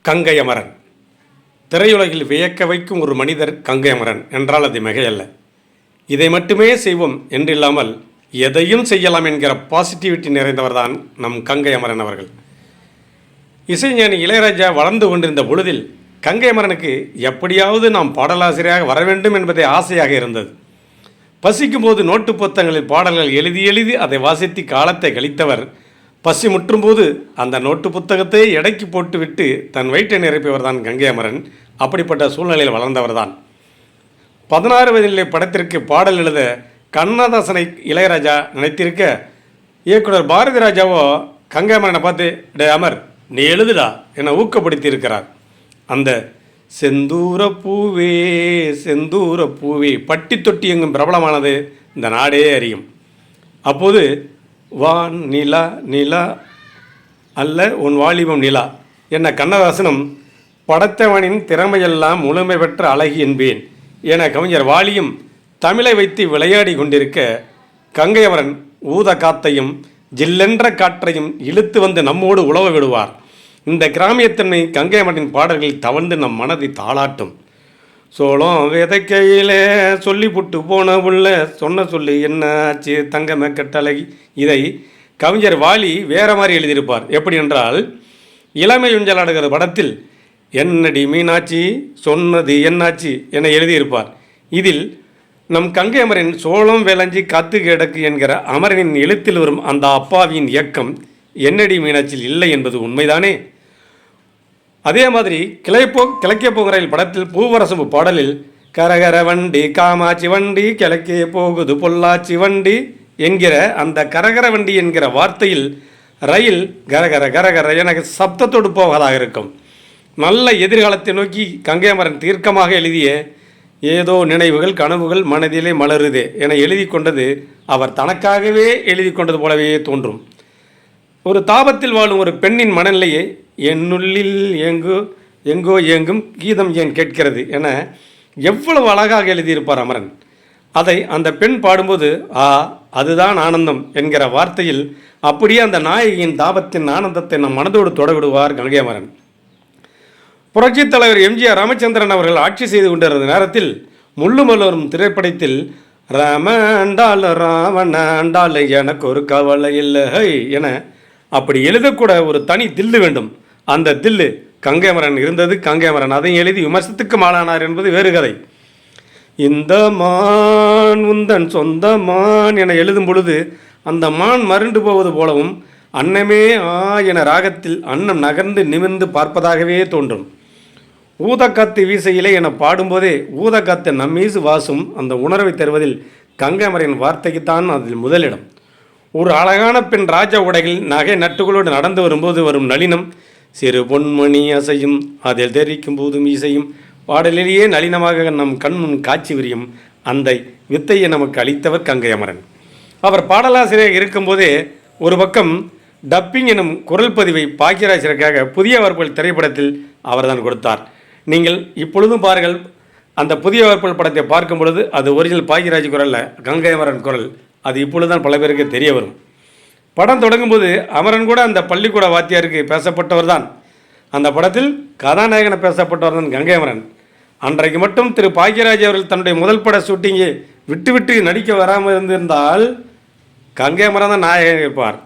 கங்கை அமரன். திரையுலகில் வியக்க வைக்கும் ஒரு மனிதர் கங்கை அமரன் என்றால் அது மிகையல்ல. இதை மட்டுமே செய்வோம் என்றில்லாமல் எதையும் செய்யலாம் என்கிற பாசிட்டிவிட்டி நிறைந்தவர்தான் நம் கங்கை அமரன் அவர்கள். இசைஞானி இளையராஜா வளர்ந்து கொண்டிருந்த பொழுதில் கங்கை அமரனுக்கு எப்படியாவது நாம் பாடலாசிரியராக வர வேண்டும் என்பதே ஆசையாக இருந்தது. பசிக்கும் போது நோட்டு புத்தகங்களில் பாடல்கள் எழுதி எழுதி அதை வாசித்து காலத்தை கழித்தவர் பசி முற்றும்போது அந்த நோட்டு புத்தகத்தை எடைக்கு போட்டுவிட்டு தன் வயிற்றை நிரப்பியவர் தான் கங்கை அமரன். அப்படிப்பட்ட சூழ்நிலையில் வளர்ந்தவர் தான். 16 வயதிலே படத்திற்கு பாடல் எழுத கண்ணதாசனை இளையராஜா நினைத்திருக்க, இயக்குனர் பாரதி ராஜாவோ கங்கை அமரனை பார்த்து, டே அமர் நீ எழுதுடா என ஊக்கப்படுத்தி இருக்கிறார். அந்த செந்தூர பூவே செந்தூர பூவே பட்டி தொட்டி எங்கும் பிரபலமானது இந்த நாடே அறியும். அப்போது வான் நிலா நிலா அல்ல உன் வாலிபம் நிலா என்ன கண்ணதாசனும் படைத்தவனின் திறமையெல்லாம் முழுமை பெற்ற அழகி என்பேன் என கவிஞர் வாலியும் தமிழை வைத்து விளையாடி கொண்டிருக்க, கங்கை அமரன் ஊத காத்தையும் ஜில்லென்ற காற்றையும் இழுத்து வந்து நம்மோடு உழவ விடுவார். இந்த கிராமியத்தன்மை கங்கை அமரனின் பாடல்களில் தவழ்ந்து நம் மனதை தாளாட்டும். சோளம் விதைக்கையிலே சொல்லி புட்டு போன உள்ள சொன்ன சொல்லி என்ன ஆச்சு தங்கமே கட்டழகி. இதை கவிஞர் வாலி வேற மாதிரி எழுதியிருப்பார். எப்படி என்றால், இளமை ஊஞ்சலாடுகிற படத்தில் என்னடி மீனாட்சி சொன்னது என்னாச்சு என எழுதியிருப்பார். இதில் நம் கங்கை அமரன் சோளம் விளைஞ்சி காத்து கிடக்கு என்கிற அமரனின் எழுத்தில் வரும் அந்த அப்பாவியின் இயக்கம் என்னடி மீனாட்சியில் இல்லை என்பது உண்மைதானே. அதே மாதிரி கிழக்கே போகிற படத்தில் பூவரசம்பு பாடலில் கரகர வண்டி காமாட்சி வண்டி கிழக்கே போகுது பொள்ளாச்சி வண்டி என்கிற அந்த கரகர வண்டி என்கிற வார்த்தையில் ரயில் கரகர கரகர எனக்கு சப்தத்தோடு போவதாக இருக்கும். நல்ல எதிர்காலத்தை நோக்கி கங்கை அமரன் தீர்க்கமாக எழுதிய ஏதோ நினைவுகள் கனவுகள் மனதிலே மலருதே என எழுதி கொண்டது அவர் தனக்காகவே எழுதி கொண்டது போலவே தோன்றும். ஒரு தாபத்தில் வாழும் ஒரு பெண்ணின் மனநிலையை என்னுள்ளில் எங்கோ ஏங்கும் கீதம் ஏன் கேட்கிறது என எவ்வளவு அழகாக எழுதியிருப்பார் அமரன். அதை அந்த பெண் பாடும்போது அதுதான் ஆனந்தம் என்கிற வார்த்தையில் அப்படியே அந்த நாயகியின் தாபத்தின் ஆனந்தத்தை நம் மனதோடு தொடவிடுவார் கங்கை அமரன். புரட்சித் தலைவர் எம்ஜிஆர் ராமச்சந்திரன் அவர்கள் ஆட்சி செய்து கொண்டிருந்த நேரத்தில் முள்ளு மலரும் திரைப்படத்தில் ராமண்டால் ராவணாண்டால் எனக்கு ஒரு கவலை இல்லை என அப்படி எழுதக்கூட ஒரு தனி தில்லு வேண்டும். அந்த தில்லு கங்கை அமரன் இருந்தது. கங்கை அமரன் அதையும் எழுதி விமர்சனத்துக்கு ஆளானார் என்பது வேறு கதை. இந்த மான் உந்தன் சொந்த மான் என எழுதும் பொழுது அந்த மான் மருண்டு போவது போலவும் அன்னமே என ராகத்தில் அன்னம் நகர்ந்து நிமிர்ந்து பார்ப்பதாகவே தோன்றும். ஊதக்காத்து வீசையிலே என பாடும்போதே ஊதக்காத்து நம்மீசு வாசும் அந்த உணர்வை தருவதில் கங்கை அமரனின் வார்த்தைக்குத்தான் அதில் முதலிடம். ஒரு அழகான பெண் ராஜா உடைகளில் நகை நட்டுகளோடு நடந்து வரும்போது வரும் நளினம், சிறு பொன்மணி அசையும் அதில் தெரிக்கும் போதும் இசையும் பாடலிலேயே நளினமாக நம் கண்முன் காட்சி விரியும் அந்த வித்தையை நமக்கு அளித்தவர் கங்கை அமரன். அவர் பாடலாசிரியர் இருக்கும்போதே ஒரு பக்கம் டப்பிங் எனும் குரல் பதிவை பாக்கியராஜருக்காக புதிய வார்ப்புகள் திரைப்படத்தில் அவர்தான் கொடுத்தார். நீங்கள் இப்பொழுதும் பாருங்கள், அந்த புதிய வார்ப்புகள் படத்தை பார்க்கும் பொழுது அது ஒரிஜினல் பாக்கியராஜ் குரலில் கங்கை அமரன் குரல். அது இப்பொழுதுதான் பல பேருக்கு தெரிய வரும். படம் தொடங்கும்போது அமரன் கூட அந்த பள்ளிக்கூட வாத்தியாருக்கு பேசப்பட்டவர் தான். அந்த படத்தில் கதாநாயகனை பேசப்பட்டவர் தான் கங்கை அமரன். அன்றைக்கு மட்டும் திரு பாக்கியராஜ் அவர்கள் தன்னுடைய முதல் பட ஷூட்டிங்கை விட்டு நடிக்க வராமல் இருந்திருந்தால் கங்கை அமரன் தான் நாயகன் இருப்பார்.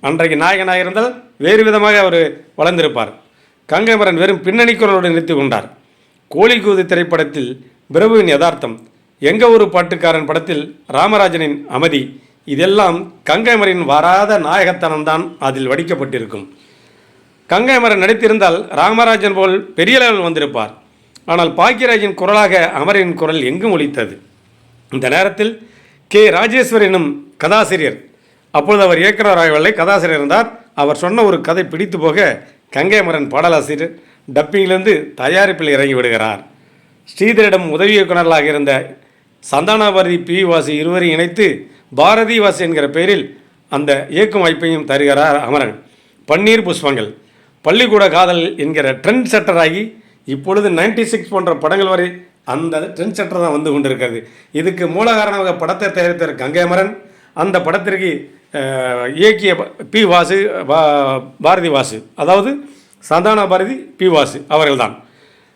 அன்றைக்கு நாயகனாக இருந்தால் வேறு விதமாக அவர் வளர்ந்திருப்பார். கங்கை அமரன் வெறும் பின்னணி குரலோடு நிறுத்தி கொண்டார். கோழி கூது திரைப்படத்தில் பிரபுவின் யதார்த்தம், எங்க ஒரு பாட்டுக்காரன் படத்தில் ராமராஜனின் அமைதி, இதெல்லாம் கங்கை அமரனின் வராத நாயகத்தனம்தான் அதில் வடிக்கப்பட்டிருக்கும். கங்கை அமரன் நடித்திருந்தால் ராமராஜன் போல் பெரிய லெவல் வந்திருப்பார். ஆனால் பாக்கியராஜின் குரலாக அமரனின் குரல் எங்கும் ஒலித்தது. இந்த நேரத்தில் கே ராஜேஸ்வர் எனும் கதாசிரியர், அப்பொழுது அவர் இயக்குநராகவில்லை, கதாசிரியர் இருந்தார். அவர் சொன்ன ஒரு கதை பிடித்து போக கங்கை அமரன் பாடலாசிரியர் டப்பிங்கிலிருந்து தயாரிப்பில் இறங்கி விடுகிறார். ஸ்ரீதரிடம் உதவி இயக்குநர்களாக இருந்த சந்தானாபாரதி பி வாசி இருவரையும் இணைத்து பாரதி வாசி என்கிற பெயரில் அந்த இயக்கும் வாய்ப்பையும் தருகிறார் அமரன். பன்னீர் புஷ்பங்கள், பள்ளிக்கூட காதல் என்கிற ட்ரெண்ட் செட்டராகி இப்பொழுது 96 போன்ற படங்கள் வரை அந்த ட்ரெண்ட் செட்டர் தான் வந்து கொண்டிருக்கிறது. இதுக்கு மூல காரணமாக படத்தை தயாரித்தார் கங்கை அமரன். அந்த படத்திற்கு இயக்கிய பி வாசு பாரதி வாசு, அதாவது சந்தான பாரதி, பி வாசு அவர்கள்தான்.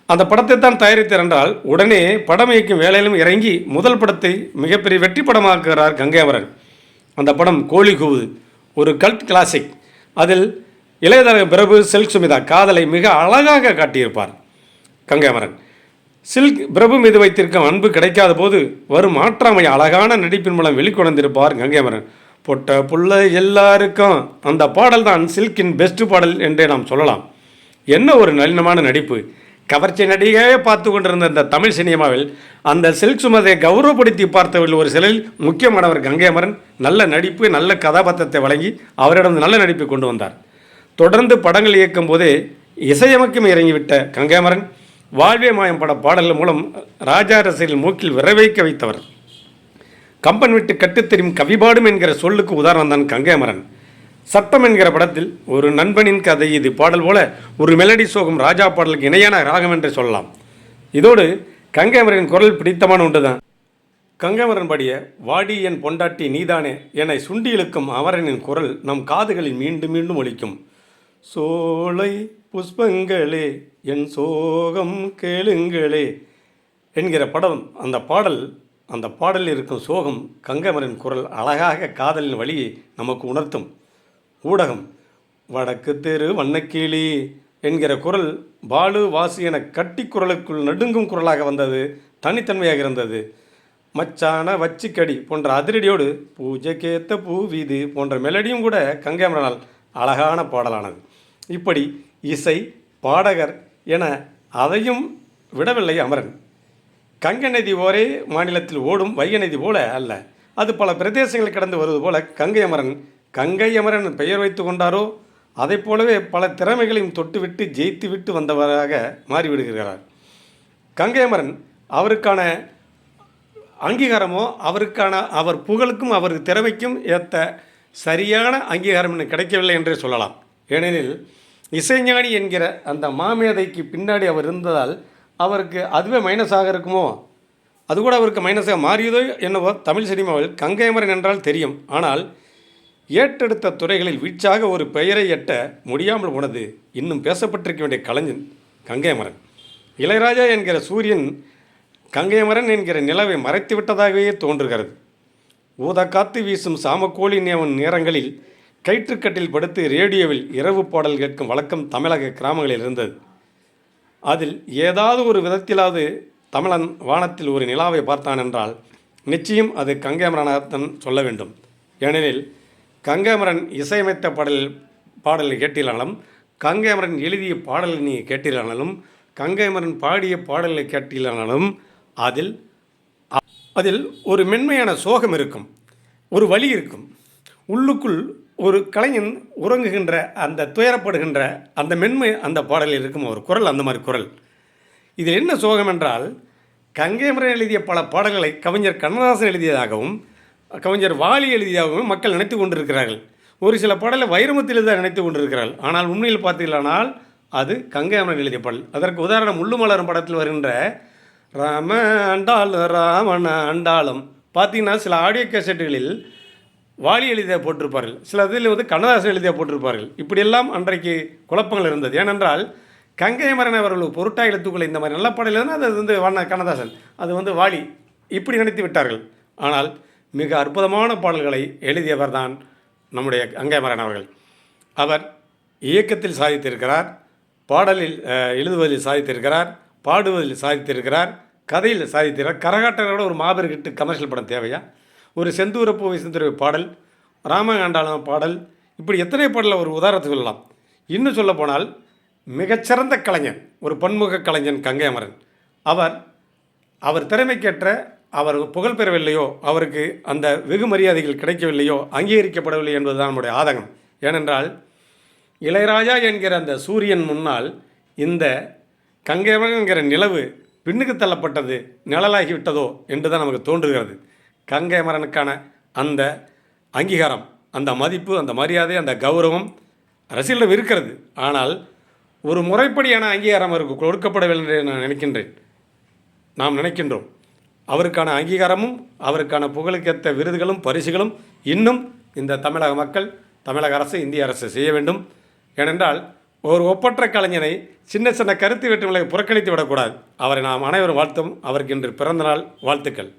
அந்த படத்தை தான் தயாரித்தார் என்றால் உடனே படம் இயக்கும் வேலையிலும் இறங்கி முதல் படத்தை மிகப்பெரிய வெற்றி படமாக்குகிறார் கங்கை அமரன். அந்த படம் கோழி கூவுது, ஒரு கல்ட் கிளாசிக். அதில் இளையதரக பிரபு, சில்க் சுமிதா காதலை மிக அழகாக காட்டியிருப்பார் கங்கை அமரன். சில்க் பிரபு மீது வைத்திருக்கும் அன்பு கிடைக்காத போது வரும் மாற்றாமை அழகான நடிப்பின் மூலம் வெளிக்கொணர்ந்திருப்பார் கங்கை அமரன். பொட்ட புள்ள எல்லாருக்கும் அந்த பாடல் தான் சில்கின் பெஸ்ட் பாடல் என்றே நாம் சொல்லலாம். என்ன ஒரு நளினமான நடிப்பு! கவர்ச்சி நடிகையே பார்த்து கொண்டிருந்த இந்த தமிழ் சினிமாவில் அந்த சில்க் சுமதியை கௌரவப்படுத்தி பார்த்தவர்கள் ஒரு சிலரில் முக்கியமானவர் கங்கை அமரன். நல்ல நடிப்பு, நல்ல கதாபாத்திரத்தை வழங்கி அவரிடம் நல்ல நடிப்பை கொண்டு வந்தார். தொடர்ந்து படங்கள் இயக்கும் போதே இசையமைக்கும் இறங்கிவிட்ட கங்கை அமரன் வாழ்வே மாயம் பட பாடல்கள் மூலம் ராஜா ரசிகர்கள் மூக்கில் விரைவைக்க வைத்தவர். கம்பன் விட்டு கட்டுத்தெரியும் கவிபாடும் என்கிற சொல்லுக்கு உதாரணம் தான் கங்கை அமரன். சட்டம் என்கிற படத்தில் ஒரு நண்பனின் கதை இது பாடல் போல ஒரு மெலடி சோகம் ராஜா பாடலுக்கு இணையான ராகம் என்று சொல்லலாம். இதோடு கங்கை அமரனின் குரல் பிடித்தமான ஒன்று தான். கங்கை அமரன் பாடிய வாடி என் பொண்டாட்டி நீதானே என சுண்டி இழுக்கும் அமரனின் குரல் நம் காதுகளில் மீண்டும் மீண்டும் ஒலிக்கும். சோலை புஷ்பங்களே என் சோகம் கேளுங்களே என்கிற படம். அந்த பாடலில் இருக்கும் சோகம் கங்கை அமரனின் குரல் அழகாக காதலின் வழியை நமக்கு உணர்த்தும். ஊடகம் வடக்கு தெரு வண்ணக்கிளி என்கிற குரல் பாலு, வாசு என கட்டி குரலுக்குள் நடுங்கும் குரலாக வந்தது, தனித்தன்மையாக இருந்தது. மச்சான வச்சிக்கடி போன்ற அதிரடியோடு பூஜைக்கேத்த பூ வீது போன்ற மெலடியும் கூட கங்கை அமரனால் அழகான பாடலானது. இப்படி இசை, பாடகர் என அதையும் விடவில்லை அமரன். கங்கை நதி ஒரே மாநிலத்தில் ஓடும் வைகை நதி போல அல்ல, அது பல பிரதேசங்கள் கடந்து வருவது போல கங்கை அமரன் பெயர் வைத்து கொண்டாரோ அதை போலவே பல திறமைகளையும் தொட்டுவிட்டு ஜெயித்துவிட்டு வந்தவராக மாறிவிடுகிறார். கங்கை அமரன் அவருக்கான அங்கீகாரமோ அவர் புகழுக்கும் அவர் திறமைக்கும் ஏற்ற சரியான அங்கீகாரம் இன்னும் கிடைக்கவில்லை என்றே சொல்லலாம். ஏனெனில் இசைஞானி என்கிற அந்த மாமேதைக்கு பின்னாடி அவர் இருந்ததால் அவருக்கு அதுவே மைனஸாக இருக்குமோ, அது கூட அவருக்கு மைனஸாக மாறியதோ என்னவோ. தமிழ் சினிமாவில் கங்கை அமரன் என்றால் தெரியும், ஆனால் ஏற்றெடுத்த துறைகளில் வீழ்ச்சியாக ஒரு பெயரை எட்ட முடியாமல் போனது இன்னும் பேசப்பட்டிருக்க வேண்டிய கலைஞன் கங்கை அமரன். இளையராஜா என்கிற சூரியன் கங்கை அமரன் என்கிற நிலவை மறைத்து விட்டதாகவே தோன்றுகிறது. ஊதக்காத்து வீசும் சாமக்கோழி நேவன் நேரங்களில் கயிற்றுக்கட்டில் படுத்து ரேடியோவில் இரவு பாடல் கேட்கும் வழக்கம் தமிழக கிராமங்களில் இருந்தது. அதில் ஏதாவது ஒரு விதத்திலாவது தமிழன் வானத்தில் ஒரு நிலாவை பார்த்தான் என்றால் நிச்சயம் அது கங்கை அமரனாகத்தான் சொல்ல வேண்டும். ஏனெனில் கங்கை அமரன் இசையமைத்த பாடலை கேட்டிலானாலும், கங்கை அமரன் எழுதிய பாடலை நீ கேட்டிலானாலும், கங்கை அமரன் பாடிய பாடலை கேட்டிலானாலும் அதில் ஒரு மென்மையான சோகம் இருக்கும், ஒரு வலி இருக்கும். உள்ளுக்குள் ஒரு கலைஞன் உறங்குகின்ற அந்த துயரப்படுகின்ற அந்த மென்மை அந்த பாடலில் இருக்கும் ஒரு குரல், அந்த மாதிரி குரல். இதில் என்ன சோகம் என்றால், கங்கை அமரன் எழுதிய பல பாடல்களை கவிஞர் கண்ணதாசன் எழுதியதாகவும் கவிஞர் வாலி எழுதியதாகவும் மக்கள் நினைத்து கொண்டிருக்கிறார்கள். ஒரு சில பாடலை வைரமுத்தில் தான் நினைத்து கொண்டிருக்கிறார்கள். ஆனால் உண்மையில் பார்த்தீர்களானால் அது கங்கை அமரன் எழுதிய பாடல். அதற்கு உதாரணம் முள்ளுமலரும் படத்தில் வருகின்ற ராம அண்டாலும் ராமண அண்டாலும் பார்த்தீங்கன்னா சில ஆடியோ கேசட்டுகளில் வாலி எழுதிய போட்டிருப்பார்கள், சில இதில் கண்ணதாசன் எழுதிய போட்டிருப்பார்கள். இப்படியெல்லாம் அன்றைக்கு குழப்பங்கள் இருந்தது. ஏனென்றால் கங்கை அமரன் அவர்கள் பொருட்டாக எழுத்துக்களை இந்த மாதிரி நல்ல பாடல் எழுதுனா அது கண்ணதாசன், அது வாலி இப்படி நினைத்து விட்டார்கள். ஆனால் மிக அற்புதமான பாடல்களை எழுதியவர் தான் நம்முடைய கங்கை அமரன் அவர்கள். அவர் இயக்கத்தில் சாதித்திருக்கிறார், பாடலில் எழுதுவதில் சாதித்திருக்கிறார், பாடுவதில் சாதித்திருக்கிறார், கதையில் சாதித்திருக்கிறார். கரகாட்டரோட ஒரு மாபெரும் ஹிட்டு கமர்ஷியல் படம் தேவையா? ஒரு செந்தூரப்பூவை செந்தூர பாடல், ராமகாண்டாளம் பாடல், இப்படி எத்தனை பாடலில் ஒரு உதாரணத்தை சொல்லலாம். இன்னும் சொல்ல போனால் மிகச்சிறந்த கலைஞன், ஒரு பன்முக கலைஞன் கங்கை அமரன். அவர் திறமைக்கேற்ற அவர் புகழ் பெறவில்லையோ, அவருக்கு அந்த வெகு மரியாதைகள் கிடைக்கவில்லையோ, அங்கீகரிக்கப்படவில்லை என்பதுதான் நம்முடைய ஆதங்கம். ஏனென்றால் இளையராஜா என்கிற அந்த சூரியன் முன்னால் இந்த கங்கை அமரன் என்கிற நிலவு பின்னுக்கு தள்ளப்பட்டது, நிழலாகிவிட்டதோ என்று தான் நமக்கு தோன்றுகிறது. கங்கை அமரனுக்கான அந்த அங்கீகாரம், அந்த மதிப்பு, அந்த மரியாதை, அந்த கௌரவம் ரசிகர்களிடம் இருக்கிறது. ஆனால் ஒரு முறைப்படியான அங்கீகாரம் அவருக்கு கொடுக்கப்படவில்லை என்று நாம் நினைக்கின்றோம். அவருக்கான அங்கீகாரமும் அவருக்கான புகழுக்கேற்ற விருதுகளும் பரிசுகளும் இன்னும் இந்த தமிழக மக்கள், தமிழக அரசு, இந்திய அரசு செய்ய வேண்டும். ஏனென்றால் ஒரு ஒப்பற்ற கலைஞனை சின்ன சின்ன கருத்து வேற்றுமைகளை புறக்கணித்து விடக்கூடாது. அவரை நாம் அனைவரும் வாழ்த்தும். அவருக்கு இன்று பிறந்தநாள் வாழ்த்துக்கள்.